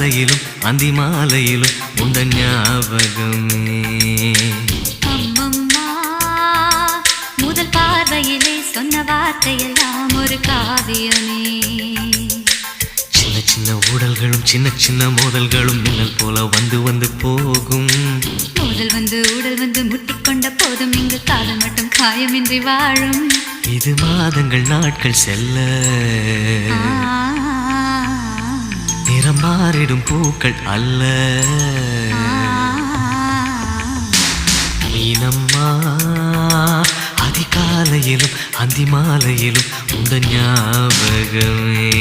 அதிகாலையிலும் அந்தி மாலையிலும் உண்ட ஞாபகமே. அம்மம்மா முதல் பார்வையிலே சொன்ன வார்த்தையெல்லாம் ஒரு காவியமே. சின்ன சின்ன ஊடல்களும் சின்ன சின்ன மோதல்களும் மின்னல் போல வந்து வந்து போகும். மோதல் வந்து ஊடல் வந்து முட்டிக்கொண்ட போதும் இங்கு காதல் மட்டும் காயமின்றி வாழும். இது மாதங்கள் நாட்கள் செல்ல நிறம் மாறிடும் பூக்கள் அல்ல. மீனம்மா அதிகாலையிலும் அந்தி மாலையிலும் உந்த ஞாபகமே.